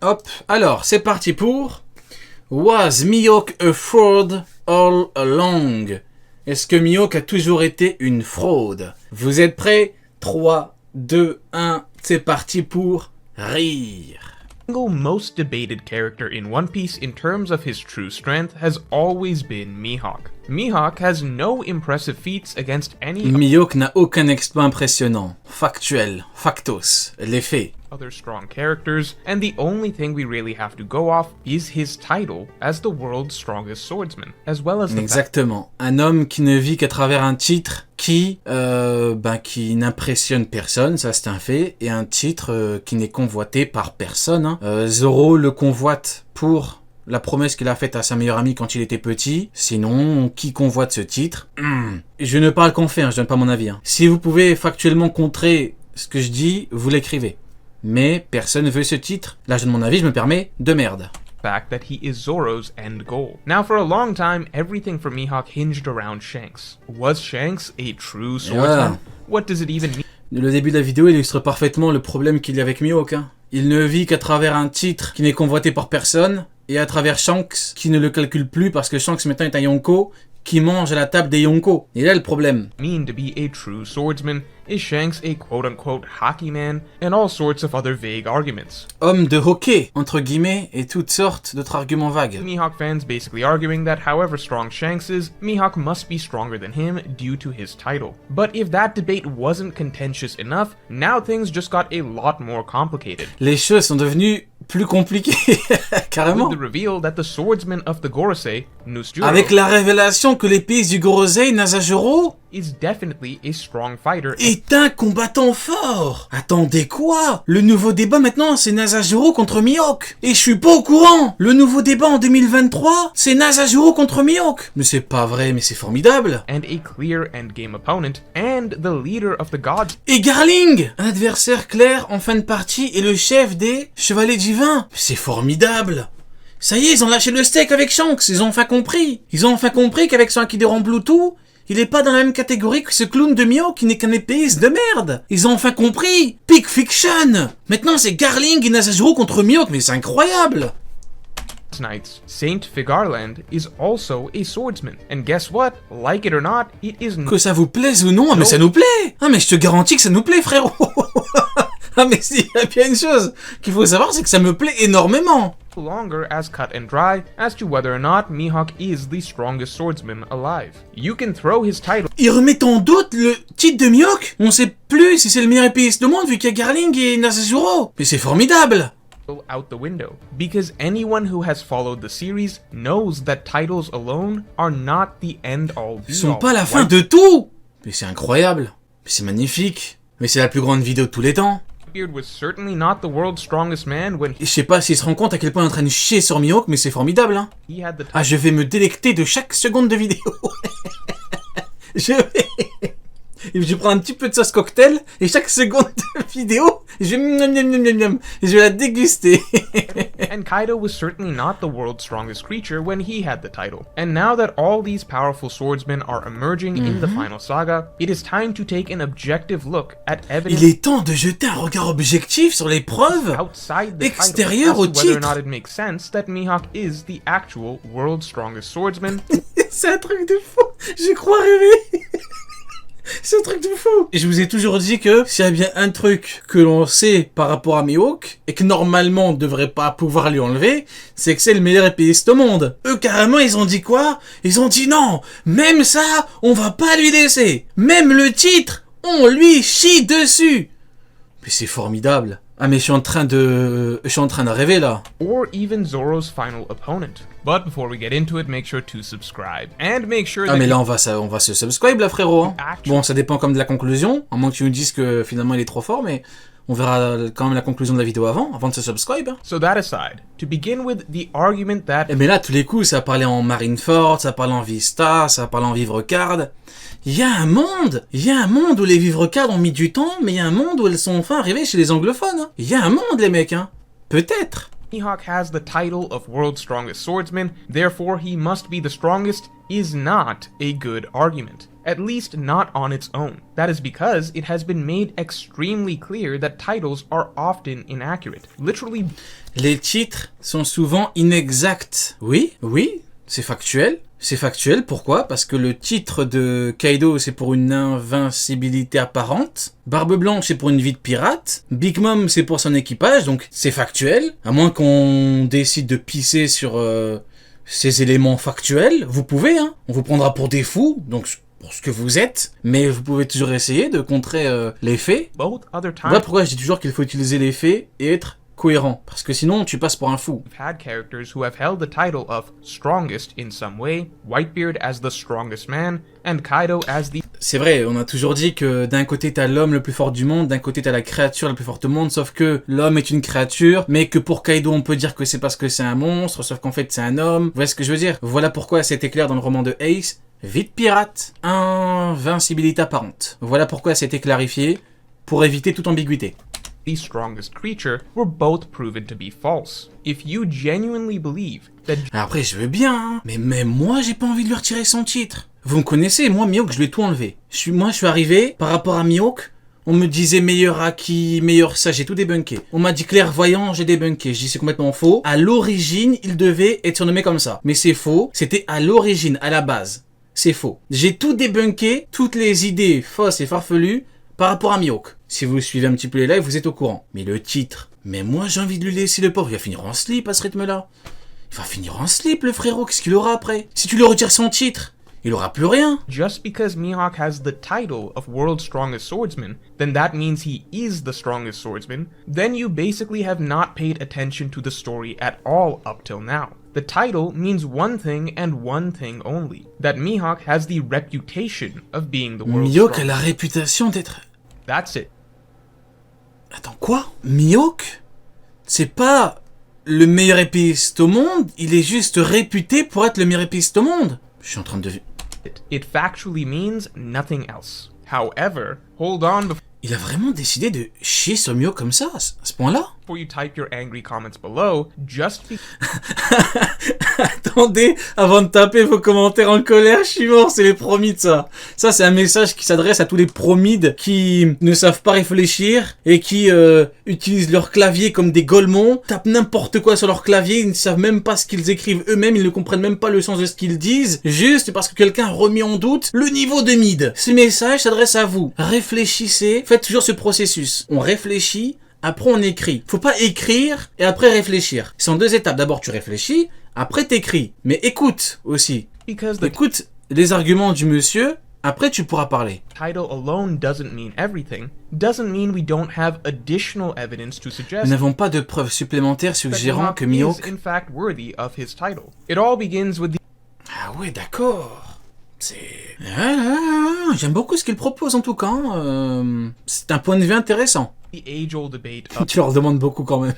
Hop, alors, c'est parti pour... Was Mihawk a fraud all along? Est-ce que Mihawk a toujours été une fraude? Vous êtes prêts? 3, 2, 1, c'est parti pour rire. The single most debated character in One Piece in terms of his true strength has always been Mihawk. Mihawk has no impressive feats against any Mihawk n'a aucun exploit impressionnant, factuel, factos, les faits. other strong characters, and the only thing we really have to go off is his title as the world's strongest swordsman, as well as the Exactement, un homme qui ne vit qu'à travers un titre qui n'impressionne personne, ça c'est un fait, et un titre qui n'est convoité par personne. Hein. Zoro le convoite pour la promesse qu'il a faite à sa meilleure amie quand il était petit. Sinon, qui convoite ce titre? Je ne parle qu'en fait, je donne pas mon avis. Hein. Si vous pouvez factuellement contrer ce que je dis, vous l'écrivez. Mais personne ne veut ce titre. Là, je donne mon avis, je me permets de merde. fact that he is Zoro's end goal. Now, for a long time, everything for Mihawk hinged around Shanks. Was Shanks a true swordsman? What does it even mean? Le début de la vidéo illustre parfaitement le problème qu'il y a avec Mihawk. Hein. Il ne vit qu'à travers un titre qui n'est convoité par personne, et à travers Shanks, qui ne le calcule plus parce que Shanks maintenant est un Yonko, qui mange à la table des Yonko. Et là le problème. Mean to be a true swordsman? Is Shanks a quote-unquote hockey man? And all sorts of other vague arguments. Homme de hockey, entre guillemets, et toutes sortes d'autres arguments vagues. Mihawk fans basically arguing that however strong Shanks is, Mihawk must be stronger than him due to his title. But if that debate wasn't contentious enough, now things just got a lot more complicated. Les choses sont devenues plus compliquées, carrément. With the reveal that the swordsman of the Gorosei, Nusjuro, Avec la révélation que l'épéiste du Gorosei, Nasajuro, is definitely a strong fighter. est un combattant fort. Attendez quoi? Le nouveau débat maintenant, c'est Nasajuro contre Mihawk. Et je suis pas au courant. Le nouveau débat en 2023, c'est Nasajuro contre Mihawk. Mais c'est pas vrai, mais c'est formidable. And a clear endgame opponent, and the leader of the gods. Et Garling, un adversaire clair en fin de partie et le chef des Chevaliers Divins. C'est formidable. Ça y est, ils ont lâché le steak avec Shanks, ils ont enfin compris. Ils ont enfin compris qu'avec son Akideron Bluetooth, il est pas dans la même catégorie que ce clown de Mihawk qui n'est qu'un épéiste de merde. Ils ont enfin compris. Peak Fiction. Maintenant c'est Garling et Nasajuro contre Mihawk, mais c'est incroyable. Knights, Saint Figarland is also a swordsman. And guess what? Like it or not, it is Que ça vous plaise ou non, mais ça nous plaît. Ah mais je te garantis que ça nous plaît, frérot. Ah mais s'il y a bien une chose qu'il faut savoir, c'est que ça me plaît énormément. no longer as cut and dry as to whether or not Mihawk is the strongest swordsman alive. You can throw his title Il remet en doute le titre de Mihawk. On sait plus si c'est le meilleur épéiste du monde vu qu'il y a Garling et Nasajuro. Mais c'est formidable. out the window, because anyone who has followed the series knows that titles alone are not the end-all Ils sont be-all. pas la fin de tout. Mais c'est incroyable. Mais c'est magnifique. Mais c'est la plus grande vidéo de tous les temps. Whitebeard was certainly not the world's strongest man when Et je sais pas s'il se rend compte à quel point il est en train de chier sur Mihawk, mais c'est formidable, hein. he had the Ah, je vais me délecter de chaque seconde de vidéo. je vais prendre un petit peu de sauce cocktail et chaque seconde de vidéo, je vais la déguster. and Kaido was certainly not the world's strongest creature when he had the title. And now that all these powerful swordsmen are emerging in the final saga, it is time to take an objective look at evidence Il est temps de jeter un regard objectif sur les preuves outside the extérieures title au as to whether or titre. not it makes sense that Mihawk is the actual world's strongest swordsman. C'est un truc de fou. Je crois rêver. C'est un truc de fou. Et je vous ai toujours dit que s'il y a bien un truc que l'on sait par rapport à Mihawk, et que normalement on devrait pas pouvoir lui enlever, c'est que c'est le meilleur épéiste au monde. Eux carrément ils ont dit quoi? Ils ont dit non, même ça, on va pas lui laisser. Même le titre, on lui chie dessus. Mais c'est formidable. Ah mais je suis en train de rêver là. or even Zoro's final opponent. But before we get into it, make sure to subscribe and make sure Ah that mais là you on va se subscribe là frérot. Hein. Bon ça dépend comme de la conclusion, à moins que tu nous dises que finalement il est trop fort, mais on verra quand même la conclusion de la vidéo avant de se subscribe. Hein. So that aside, to begin with the argument that Et mais là tous les coups ça parlait en Marineford, ça parlait en Vista, ça parlait en Vivre-Card. Il y a un monde où les Vivre-Card ont mis du temps, mais il y a un monde où elles sont enfin arrivées chez les anglophones. Hein. Il y a un monde les mecs, hein. Peut-être. Mihawk has the title of world's strongest swordsman, therefore he must be the strongest, is not a good argument. at least not on its own. That is because it has been made extremely clear that titles are often inaccurate. Literally, Les titres sont souvent inexacts. Oui, c'est factuel. C'est factuel, pourquoi? Parce que le titre de Kaido, c'est pour une invincibilité apparente. Barbe Blanche, c'est pour une vie de pirate. Big Mom, c'est pour son équipage, donc c'est factuel. À moins qu'on décide de pisser sur ces éléments factuels, vous pouvez, hein. On vous prendra pour des fous, donc pour ce que vous êtes, mais vous pouvez toujours essayer de contrer les faits. both other times Voilà pourquoi je dis toujours qu'il faut utiliser les faits et être cohérent, parce que sinon tu passes pour un fou. we've had characters who have held the title of strongest in some way, Whitebeard as the strongest man, and Kaido as the C'est vrai, on a toujours dit que d'un côté t'as l'homme le plus fort du monde, d'un côté t'as la créature la plus forte du monde, sauf que l'homme est une créature, mais que pour Kaido on peut dire que c'est parce que c'est un monstre, sauf qu'en fait c'est un homme. Vous voyez ce que je veux dire? Voilà pourquoi c'était clair dans le roman de Ace, vie de pirate, invincibilité apparente. Voilà pourquoi c'était clarifié, pour éviter toute ambiguïté. strongest creature were both proven to be false. If you genuinely believe that Après je veux bien, hein, mais même moi j'ai pas envie de lui retirer son titre. Vous me connaissez, moi Mihawk je lui ai tout enlevé. Je suis arrivé, par rapport à Mihawk, on me disait meilleur Haki, meilleur ça, j'ai tout débunké. On m'a dit clairvoyant, j'ai débunké. Je dis c'est complètement faux. À l'origine, il devait être surnommé comme ça. Mais c'est faux, c'était à l'origine, à la base. C'est faux. J'ai tout débunké, toutes les idées fausses et farfelues par rapport à Mihawk. Si vous suivez un petit peu les lives, vous êtes au courant. Mais le titre, mais moi j'ai envie de lui laisser le pauvre, il va finir en slip à ce rythme-là. Il va finir en slip le frérot, qu'est-ce qu'il aura après? Si tu lui retires son titre, il aura plus rien. just because Mihawk has the title of World's Strongest Swordsman, then that means he is the strongest swordsman, then you basically have not paid attention to the story at all up till now. The title means one thing and one thing only, that Mihawk has the reputation of being the world's Mihawk a strongest. la réputation d'être... That's it. Attends, quoi? Mihawk? C'est pas le meilleur épéiste au monde, il est juste réputé pour être le meilleur épéiste au monde. Je suis en train de... It factually means nothing else. However, hold on Il a vraiment décidé de chier sur Mihawk comme ça, à ce point-là? before you type your angry comments below, just because Attendez, avant de taper vos commentaires en colère, je suis mort, c'est les promides ça. Ça c'est un message qui s'adresse à tous les promides qui ne savent pas réfléchir et qui utilisent leur clavier comme des golemons, tapent n'importe quoi sur leur clavier, ils ne savent même pas ce qu'ils écrivent eux-mêmes, ils ne comprennent même pas le sens de ce qu'ils disent, juste parce que quelqu'un a remis en doute le niveau de mid. Ce message s'adresse à vous. Réfléchissez, faites toujours ce processus. On réfléchit, après on écrit. Faut pas écrire et après réfléchir. C'est en deux étapes. D'abord tu réfléchis, après t'écris. Mais écoute aussi. the Écoute les arguments du monsieur, après tu pourras parler. title alone doesn't mean everything, doesn't mean we don't have additional evidence to Nous suggest n'avons pas de preuves supplémentaires that suggérant que Mihawk is Mihawk... in fact worthy of his title. It all begins with Ah ouais, d'accord. C'est... J'aime beaucoup ce qu'il propose en tout cas. C'est un point de vue intéressant. the age-old debate Tu leur demandes beaucoup quand même.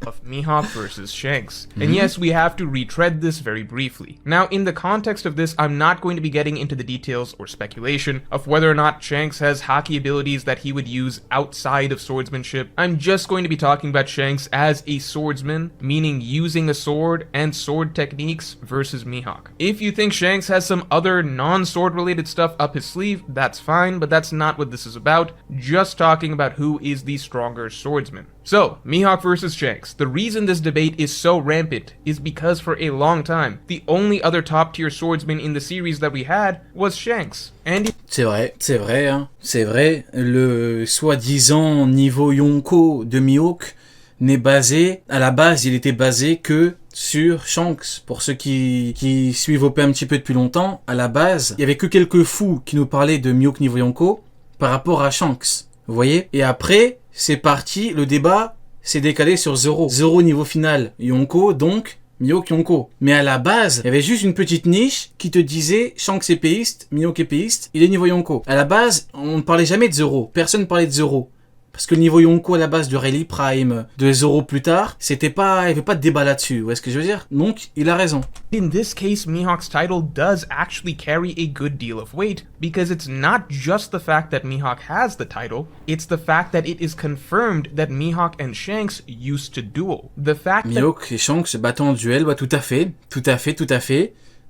of Mihawk versus Shanks. And yes, we have to retread this very briefly. Now, in the context of this, I'm not going to be getting into the details or speculation of whether or not Shanks has hockey abilities that he would use outside of swordsmanship. I'm just going to be talking about Shanks as a swordsman, meaning using a sword and sword techniques versus Mihawk. If you think Shanks has some other non-sword related stuff up his sleeve, that's fine, but that's not what this is about. Just talking about who is the stronger swordsman. So, Mihawk versus Shanks. The reason this debate is so rampant is because for a long time, the only other top-tier swordsman in the series that we had was Shanks. And C'est vrai, hein. C'est vrai. Le soi-disant niveau Yonko de Mihawk n'est basé, à la base, il était basé que sur Shanks. Pour ceux qui suivent OP un petit peu depuis longtemps, à la base, il y avait que quelques fous qui nous parlaient de Mihawk niveau Yonko par rapport à Shanks. Vous voyez? Et après, c'est parti, le débat s'est décalé sur Zoro. Zoro niveau final, Yonko, donc Mihawk Yonko. Mais à la base, il y avait juste une petite niche qui te disait Shanks épéiste, Mihawk épéiste, il est niveau Yonko. À la base, on ne parlait jamais de Zoro. Personne ne parlait de Zoro. Parce que le niveau Yonko à la base de Rayleigh Prime, de Zoro plus tard, il n'y avait pas de débat là-dessus. Vous voyez ce que je veux dire? Donc, il a raison. in this case, Mihawk's title does actually carry a good deal of weight, because it's not just the fact that Mihawk has the title, it's the fact that it is confirmed that Mihawk and Shanks used to duel. The fact that Mihawk et Shanks se battant en duel, ouais, tout à fait.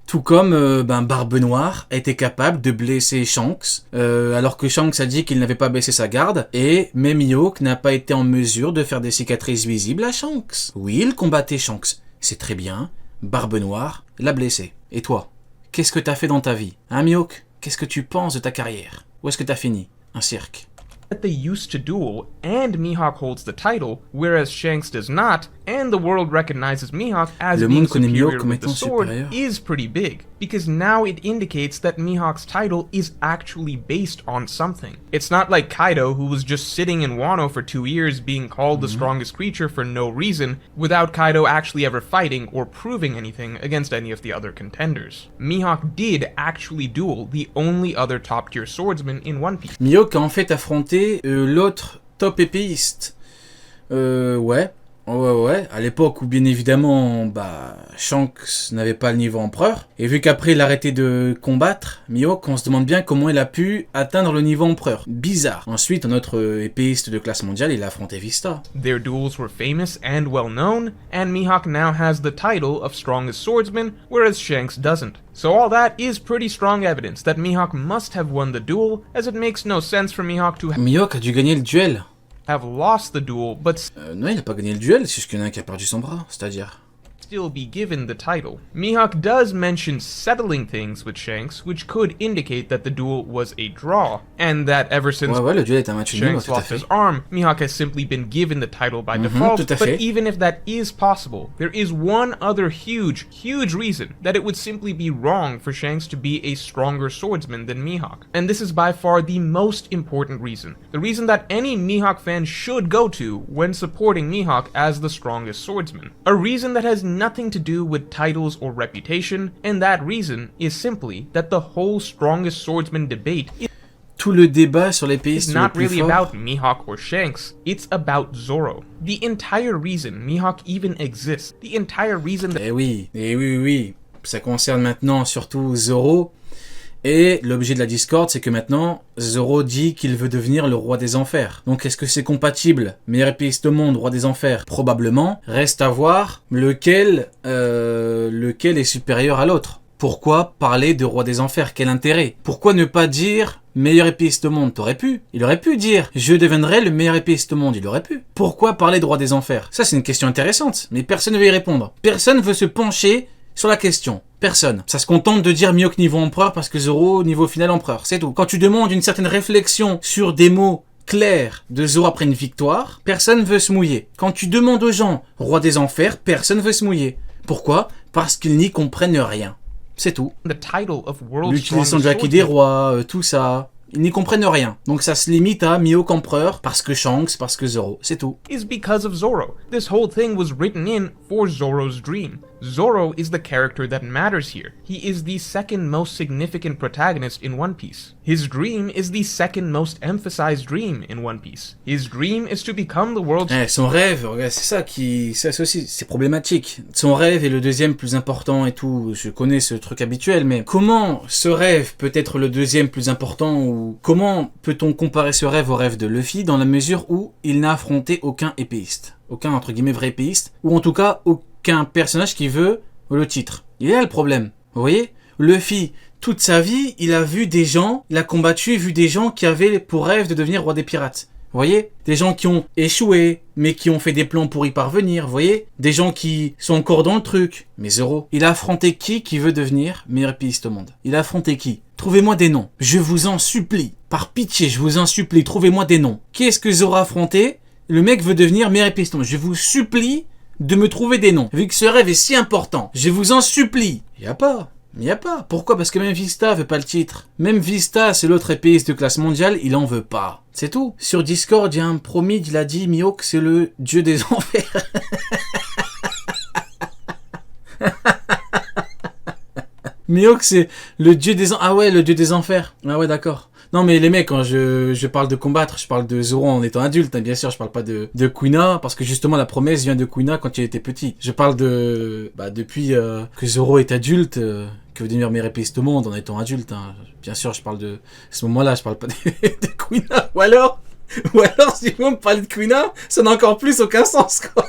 Tout comme Barbe Noire était capable de blesser Shanks, alors que Shanks a dit qu'il n'avait pas baissé sa garde, et même Mihawk n'a pas été en mesure de faire des cicatrices visibles à Shanks. Oui, il combattait Shanks. C'est très bien, Barbe Noire l'a blessé. Et toi, qu'est-ce que t'as fait dans ta vie? Hein, Mihawk? Qu'est-ce que tu penses de ta carrière? Où est-ce que t'as fini? Un cirque. That they used to duel, and Mihawk holds the title, whereas Shanks does not, and the world recognizes Mihawk as being superior with the sword, is pretty big, because now it indicates that Mihawk's title is actually based on something. It's not like Kaido, who was just sitting in Wano for 2 years being called the strongest creature for no reason, without Kaido actually ever fighting or proving anything against any of the other contenders. Mihawk did actually duel the only other top-tier swordsman in One Piece. Mihawk a en fait affronté l'autre top épéiste. Ouais, à l'époque où bien évidemment Shanks n'avait pas le niveau empereur, et vu qu'après il a arrêté de combattre, Mihawk, on se demande bien comment il a pu atteindre le niveau empereur. Bizarre. Ensuite, un autre épéiste de classe mondiale, il a affronté Vista. Their duels were famous and well known, and Mihawk now has the title of strongest swordsman, whereas Shanks doesn't. So all that is pretty strong evidence that Mihawk must have won the duel, as it makes no sense for Mihawk to Mihawk a dû gagner le duel. Have lost the duel, but non, il a pas gagné le duel, c'est juste qu'il y en a un qui a perdu son bras, c'est-à-dire. Still be given the title. Mihawk does mention settling things with Shanks, which could indicate that the duel was a draw, and that ever since le duel est un match nul, Shanks lost his arm, Mihawk has simply been given the title by default. But even if that is possible, there is one other huge reason that it would simply be wrong for Shanks to be a stronger swordsman than Mihawk. And this is by far the most important reason. The reason that any Mihawk fan should go to when supporting Mihawk as the strongest swordsman. A reason that has nothing to do with titles or reputation, and that reason is simply that the whole strongest swordsman debate tout le débat sur l'épéiste is not really about Mihawk or Shanks, it's about Zoro. The entire reason Mihawk even exists, the entire reason that... Eh oui, ça concerne maintenant surtout Zoro. Et l'objet de la Discord, c'est que maintenant, Zoro dit qu'il veut devenir le roi des enfers. Donc est-ce que c'est compatible? Meilleur épéiste au monde, roi des enfers? Probablement. Reste à voir lequel est supérieur à l'autre. Pourquoi parler de roi des enfers? Quel intérêt? Pourquoi ne pas dire meilleur épéiste au monde? T'aurais pu. Il aurait pu dire je deviendrai le meilleur épéiste au monde. Il aurait pu. Pourquoi parler de roi des enfers? Ça, c'est une question intéressante. Mais personne ne veut y répondre. Personne ne veut se pencher sur la question. Personne. Ça se contente de dire Mihawk niveau empereur parce que Zoro niveau final empereur. C'est tout. Quand tu demandes une certaine réflexion sur des mots clairs de Zoro après une victoire, personne veut se mouiller. Quand tu demandes aux gens roi des enfers, personne veut se mouiller. Pourquoi? Parce qu'ils n'y comprennent rien. C'est tout. L'utilisation de Jackie des rois, tout ça. Ils n'y comprennent rien. Donc ça se limite à Mihawk empereur parce que Shanks, parce que Zoro. C'est tout. Is because of Zoro. This whole thing was written in for Zoro's dream. Zoro is the character that matters here. He is the second most significant protagonist in One Piece. His dream is the second most emphasized dream in One Piece. His dream is to become the world's... son rêve, c'est ça qui... Ça aussi, c'est problématique. Son rêve est le deuxième plus important et tout. Je connais ce truc habituel, mais comment ce rêve peut être le deuxième plus important ou comment peut-on comparer ce rêve au rêve de Luffy dans la mesure où il n'a affronté aucun épéiste? Aucun, entre guillemets, vrai épéiste. Ou en tout cas, aucun personnage qui veut le titre. Il est là le problème. Vous voyez? Luffy, toute sa vie, il a vu des gens, il a combattu, vu des gens qui avaient pour rêve de devenir roi des pirates. Vous voyez? Des gens qui ont échoué, mais qui ont fait des plans pour y parvenir. Vous voyez? Des gens qui sont encore dans le truc. Mais Zoro, il a affronté qui veut devenir meilleur épéiste au monde? Il a affronté qui? Trouvez-moi des noms. Je vous en supplie. Par pitié, je vous en supplie, trouvez-moi des noms. Qui est-ce que Zoro a affronté? Le mec veut devenir meilleur épéiste au monde. Je vous supplie de me trouver des noms. Vu que ce rêve est si important, je vous en supplie. Y a pas. Pourquoi? Parce que même Vista veut pas le titre. Même Vista, c'est l'autre épéiste de classe mondiale, il en veut pas. C'est tout. Sur Discord, il y a un promis, il a dit Mihawk, c'est le dieu des enfers. Mihawk, c'est le dieu des enfers. Ah ouais, le dieu des enfers. Ah ouais, d'accord. Non mais les mecs, quand je parle de combattre, je parle de Zoro en étant adulte, hein, bien sûr, je parle pas de Kuina, parce que justement la promesse vient de Kuina quand il était petit. Je parle de... depuis que Zoro est adulte, que veut devenir meilleur épéiste au monde en étant adulte, hein. Bien sûr, je parle de... À ce moment-là, je parle pas de Kuina. Ou alors, si vous me parlez de Kuina, ça n'a encore plus aucun sens, quoi.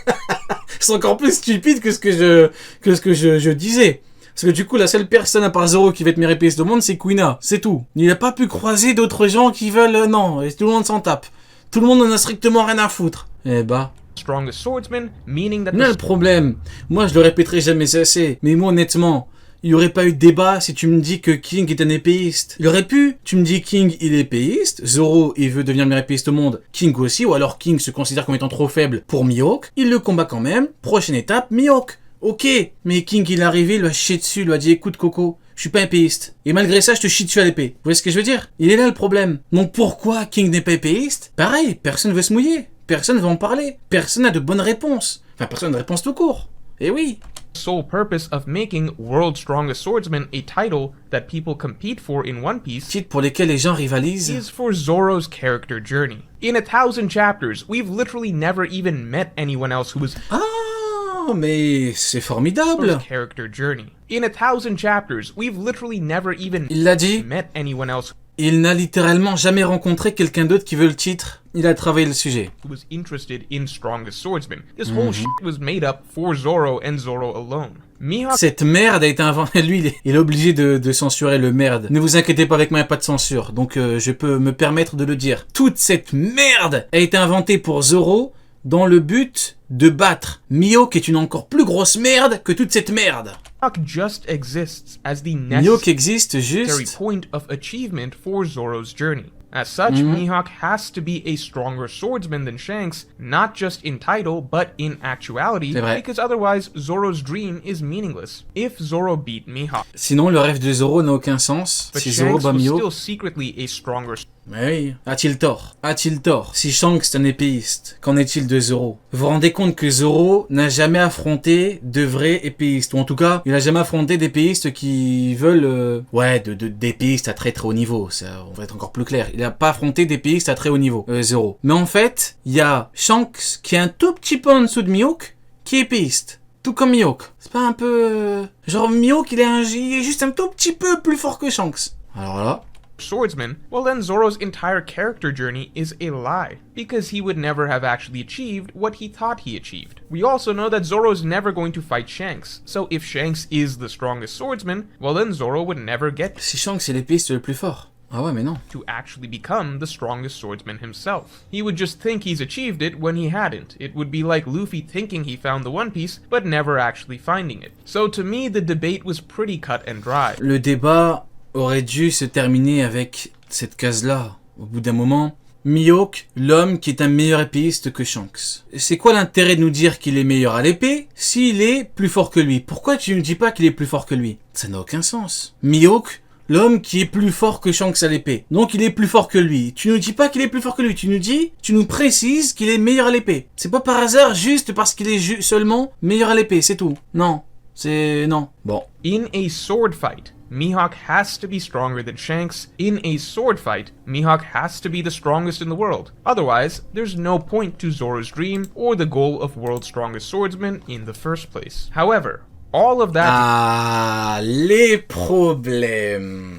C'est encore plus stupide que ce que je disais. Parce que du coup, la seule personne à part Zoro qui va être meilleur épéiste au monde, c'est Kuina. C'est tout. Il a pas pu croiser d'autres gens qui veulent... non, et tout le monde s'en tape. Tout le monde en a strictement rien à foutre. Eh bah... strongest swordsman, meaning that Là, le problème, moi je le répéterai jamais assez, mais moi honnêtement, il n'y aurait pas eu de débat si tu me dis que King est un épéiste. Il aurait pu, tu me dis King il est épéiste, Zoro il veut devenir le meilleur épéiste au monde, King aussi, ou alors King se considère comme étant trop faible pour Mihawk, il le combat quand même, prochaine étape, Mihawk. Ok, mais King il est arrivé, il lui a chié dessus, il lui a dit écoute Coco, je suis pas épéiste. Et malgré ça, je te chie dessus à l'épée. Vous voyez ce que je veux dire? Il est là le problème. Donc pourquoi King n'est pas épéiste? Pareil, personne veut se mouiller. Personne va en parler. Personne n'a de bonnes réponses. Enfin, personne n'a de réponse tout court. Eh oui. sole purpose of making World's Strongest Swordsman a title that people compete for in One Piece Titres pour lesquels les gens rivalisent. is for Zoro's character journey. In 1,000 chapters, we've literally never even met anyone else who was Ah, mais c'est formidable. Zoro's character journey. In 1,000 chapters, we've literally never even Il l'a dit. met anyone else Il n'a littéralement jamais rencontré quelqu'un d'autre qui veut le titre. Il a travaillé le sujet. who was interested in Strongest Swordsman. This whole shit was made up for Zoro and Zoro alone. Mihawk Cette merde a été inventée. Lui, il est obligé de censurer le merde. Ne vous inquiétez pas, avec moi, il n'y a pas de censure. Donc, je peux me permettre de le dire. Toute cette merde a été inventée pour Zoro dans le but de battre Mihawk, qui est une encore plus grosse merde que toute cette merde. just exists as the Mihawk existe necessary juste... point of achievement for Zoro's journey. As such, Mihawk has to be a stronger swordsman than Shanks, not just in title, but in actuality, C'est vrai. because otherwise Zoro's dream is meaningless. If Zoro beat Mihawk, Sinon, le rêve de Zoro n'a aucun sens. but Si Zoro Shanks bat was Mihawk... still secretly a stronger Mais oui, a-t-il tort? A-t-il tort? Si Shanks est un épéiste, qu'en est-il de Zoro? Vous vous rendez compte que Zoro n'a jamais affronté de vrais épéistes, ou en tout cas, il a jamais affronté d'épéistes qui veulent... d'épéistes à très très haut niveau, ça, on va être encore plus clair. Il a pas affronté d'épéistes à très haut niveau, Zoro. Mais en fait, il y a Shanks qui est un tout petit peu en dessous de Mihawk, qui est épéiste. Tout comme Mihawk. C'est pas un peu... Genre Mihawk, il est juste un tout petit peu plus fort que Shanks. Alors là... swordsman, well then Zoro's entire character journey is a lie, because he would never have actually achieved what he thought he achieved. We also know that Zoro's never going to fight Shanks, so if Shanks is the strongest swordsman, well then Zoro would never get Si Shanks est l'épéiste le plus fort. Ah ouais, mais non. to actually become the strongest swordsman himself. He would just think he's achieved it when he hadn't. It would be like Luffy thinking he found the One Piece, but never actually finding it. So to me, the debate was pretty cut and dry. Le débat aurait dû se terminer avec cette case-là. Au bout d'un moment, Mihawk, l'homme qui est un meilleur épéiste que Shanks. C'est quoi l'intérêt de nous dire qu'il est meilleur à l'épée s'il est plus fort que lui? Pourquoi tu ne dis pas qu'il est plus fort que lui? Ça n'a aucun sens. Mihawk, l'homme qui est plus fort que Shanks à l'épée. Donc il est plus fort que lui. Tu ne dis pas qu'il est plus fort que lui. Tu nous précises qu'il est meilleur à l'épée. C'est pas par hasard juste parce qu'il est seulement meilleur à l'épée, c'est tout. Non. Non. Bon. In a sword fight, Mihawk has to be stronger than Shanks. In a sword fight, Mihawk has to be the strongest in the world. Otherwise, there's no point to Zoro's dream or the goal of World's Strongest Swordsman in the first place. However, all of that Ah, les problèmes.